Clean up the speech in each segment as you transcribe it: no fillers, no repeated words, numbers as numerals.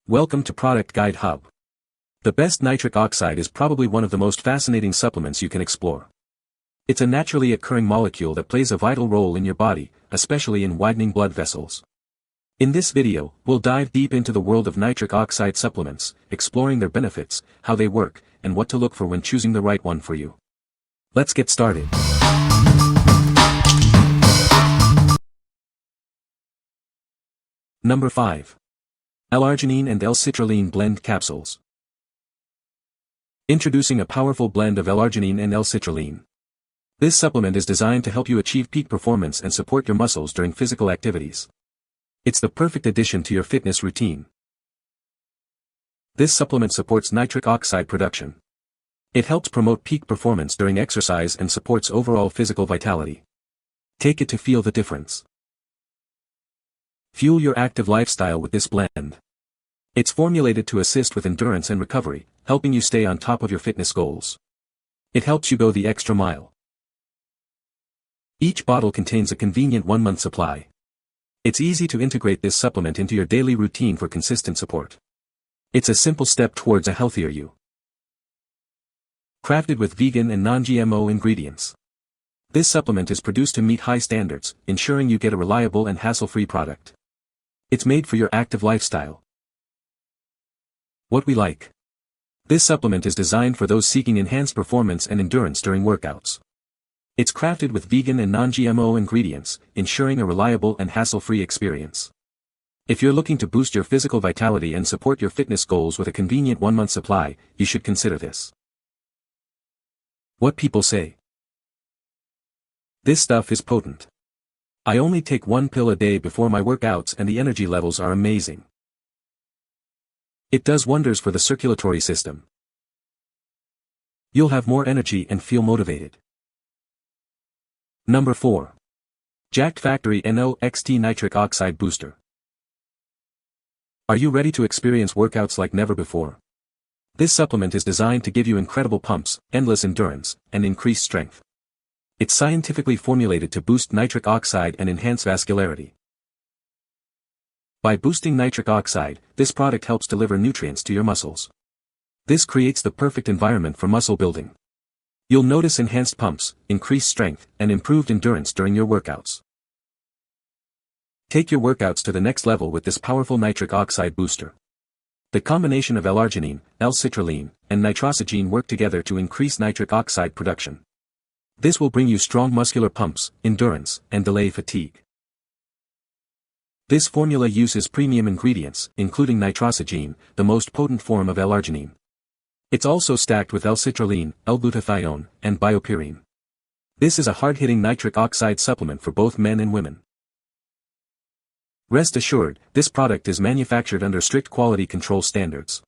Welcome to Product Guide Hub. The best nitric oxide is probably one of the most fascinating supplements you can explore. It's a naturally occurring molecule that plays a vital role in your body, especially in widening blood vessels. In this video, we'll dive deep into the world of nitric oxide supplements, exploring their benefits, how they work, and what to look for when choosing the right one for you. Let's get started. Number 5. L-Arginine and L-Citrulline Blend Capsules. Introducing a powerful blend of L-Arginine and L-Citrulline. This supplement is designed to help you achieve peak performance and support your muscles during physical activities. It's the perfect addition to your fitness routine. This supplement supports nitric oxide production. It helps promote peak performance during exercise and supports overall physical vitality. Take it to feel the difference. Fuel your active lifestyle with this blend. It's formulated to assist with endurance and recovery, helping you stay on top of your fitness goals. It helps you go the extra mile. Each bottle contains a convenient 1-month supply. It's easy to integrate this supplement into your daily routine for consistent support. It's a simple step towards a healthier you. Crafted with vegan and non-GMO ingredients. This supplement is produced to meet high standards, ensuring you get a reliable and hassle-free product. It's made for your active lifestyle. What we like. This supplement is designed for those seeking enhanced performance and endurance during workouts. It's crafted with vegan and non-GMO ingredients, ensuring a reliable and hassle-free experience. If you're looking to boost your physical vitality and support your fitness goals with a convenient 1-month supply, you should consider this. What people say. This stuff is potent. I only take 1 pill a day before my workouts and the energy levels are amazing. It does wonders for the circulatory system. You'll have more energy and feel motivated. Number 4. Jacked Factory NO-XT Nitric Oxide Booster. Are you ready to experience workouts like never before? This supplement is designed to give you incredible pumps, endless endurance, and increased strength. It's scientifically formulated to boost nitric oxide and enhance vascularity. By boosting nitric oxide, this product helps deliver nutrients to your muscles. This creates the perfect environment for muscle building. You'll notice enhanced pumps, increased strength, and improved endurance during your workouts. Take your workouts to the next level with this powerful nitric oxide booster. The combination of L-Arginine, L-Citrulline, and nitrosogene work together to increase nitric oxide production. This will bring you strong muscular pumps, endurance, and delay fatigue. This formula uses premium ingredients, including nitrosogene, the most potent form of L-Arginine. It's also stacked with L-Citrulline, L-glutathione, and biopyrene. This is a hard-hitting nitric oxide supplement for both men and women. Rest assured, this product is manufactured under strict quality control standards.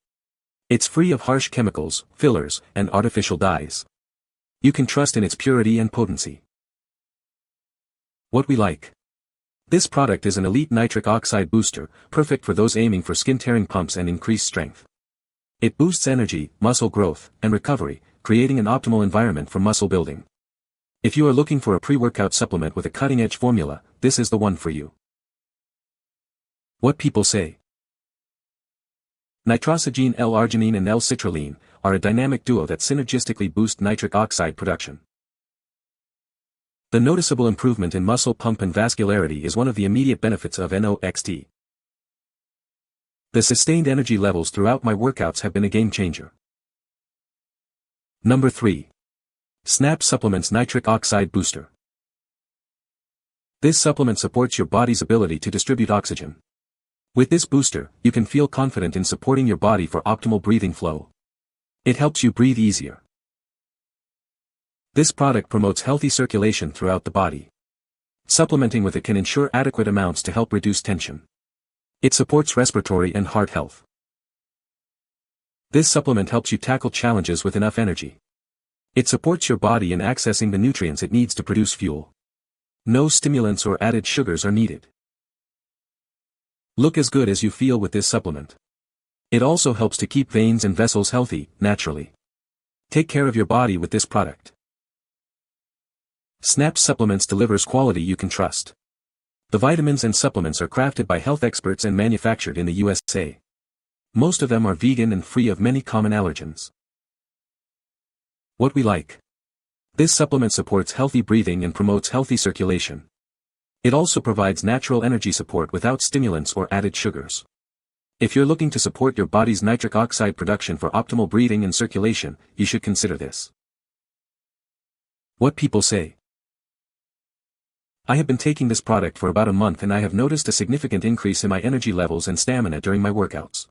It's free of harsh chemicals, fillers, and artificial dyes. You can trust in its purity and potency. What we like. This product is an elite nitric oxide booster, perfect for those aiming for skin-tearing pumps and increased strength. It boosts energy, muscle growth, and recovery, creating an optimal environment for muscle building. If you are looking for a pre-workout supplement with a cutting-edge formula, this is the one for you. What people say. Nitrosogene, L-Arginine and L-Citrulline are a dynamic duo that synergistically boost nitric oxide production. The noticeable improvement in muscle pump and vascularity is one of the immediate benefits of NO-XT. The sustained energy levels throughout my workouts have been a game changer. Number 3. Snap Supplements Nitric Oxide Booster. This supplement supports your body's ability to distribute oxygen. With this booster, you can feel confident in supporting your body for optimal breathing flow. It helps you breathe easier. This product promotes healthy circulation throughout the body. Supplementing with it can ensure adequate amounts to help reduce tension. It supports respiratory and heart health. This supplement helps you tackle challenges with enough energy. It supports your body in accessing the nutrients it needs to produce fuel. No stimulants or added sugars are needed. Look as good as you feel with this supplement. It also helps to keep veins and vessels healthy, naturally. Take care of your body with this product. Snap Supplements delivers quality you can trust. The vitamins and supplements are crafted by health experts and manufactured in the USA. Most of them are vegan and free of many common allergens. What we like. This supplement supports healthy breathing and promotes healthy circulation. It also provides natural energy support without stimulants or added sugars. If you're looking to support your body's nitric oxide production for optimal breathing and circulation, you should consider this. What people say. I have been taking this product for about a month and I have noticed a significant increase in my energy levels and stamina during my workouts.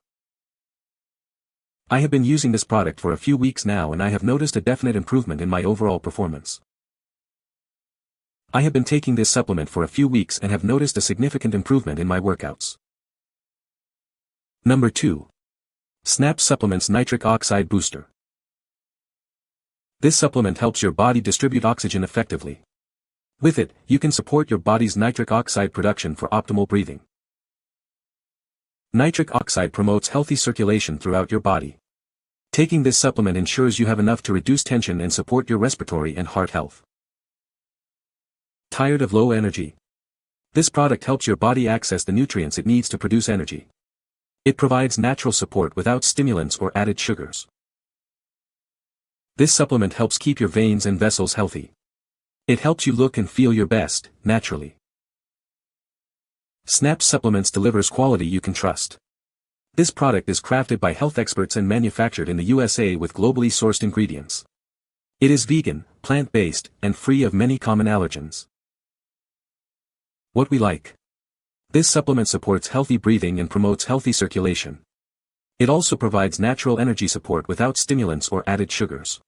I have been using this product for a few weeks now and I have noticed a definite improvement in my overall performance. I have been taking this supplement for a few weeks and have noticed a significant improvement in my workouts. Number 2. Snap Supplements Nitric Oxide Booster. This supplement helps your body distribute oxygen effectively. With it, you can support your body's nitric oxide production for optimal breathing. Nitric oxide promotes healthy circulation throughout your body. Taking this supplement ensures you have enough to reduce tension and support your respiratory and heart health. Tired of low energy? This product helps your body access the nutrients it needs to produce energy. It provides natural support without stimulants or added sugars. This supplement helps keep your veins and vessels healthy. It helps you look and feel your best, naturally. Snap Supplements delivers quality you can trust. This product is crafted by health experts and manufactured in the USA with globally sourced ingredients. It is vegan, plant-based, and free of many common allergens. What we like. This supplement supports healthy breathing and promotes healthy circulation. It also provides natural energy support without stimulants or added sugars.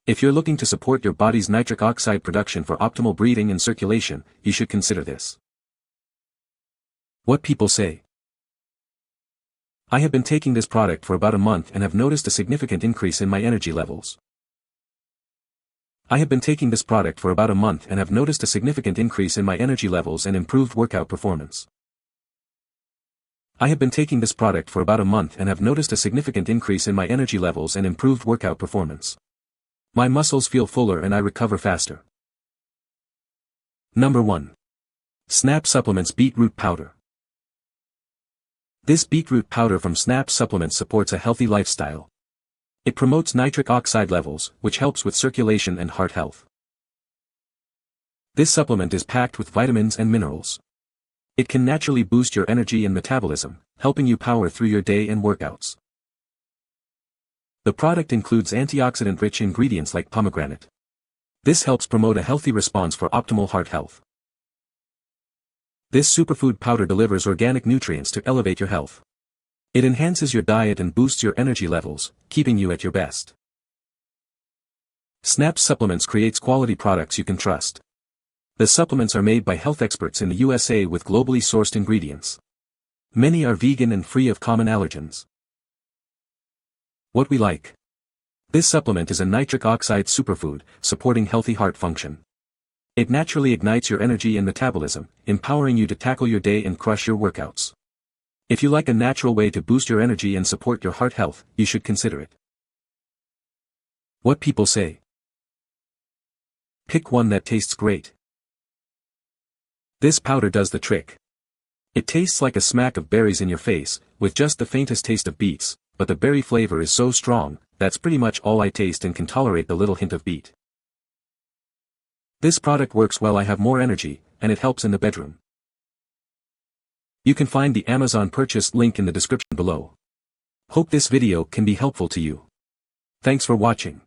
If you're looking to support your body's nitric oxide production for optimal breathing and circulation, you should consider this. What people say. I have been taking this product for about a month and have noticed a significant increase in my energy levels. I have been taking this product for about a month and have noticed a significant increase in my energy levels and improved workout performance. I have been taking this product for about a month and have noticed a significant increase in my energy levels and improved workout performance. My muscles feel fuller and I recover faster. Number 1. Snap Supplements Beetroot Powder. This beetroot powder from Snap Supplements supports a healthy lifestyle. It promotes nitric oxide levels, which helps with circulation and heart health. This supplement is packed with vitamins and minerals. It can naturally boost your energy and metabolism, helping you power through your day and workouts. The product includes antioxidant-rich ingredients like pomegranate. This helps promote a healthy response for optimal heart health. This superfood powder delivers organic nutrients to elevate your health. It enhances your diet and boosts your energy levels, keeping you at your best. Snap Supplements creates quality products you can trust. The supplements are made by health experts in the USA with globally sourced ingredients. Many are vegan and free of common allergens. What we like. This supplement is a nitric oxide superfood, supporting healthy heart function. It naturally ignites your energy and metabolism, empowering you to tackle your day and crush your workouts. If you like a natural way to boost your energy and support your heart health, you should consider it. What people say. Pick one that tastes great. This powder does the trick. It tastes like a smack of berries in your face, with just the faintest taste of beets, but the berry flavor is so strong, that's pretty much all I taste and can tolerate the little hint of beet. This product works well. I have more energy, and it helps in the bedroom. You can find the Amazon purchase link in the description below. Hope this video can be helpful to you. Thanks for watching.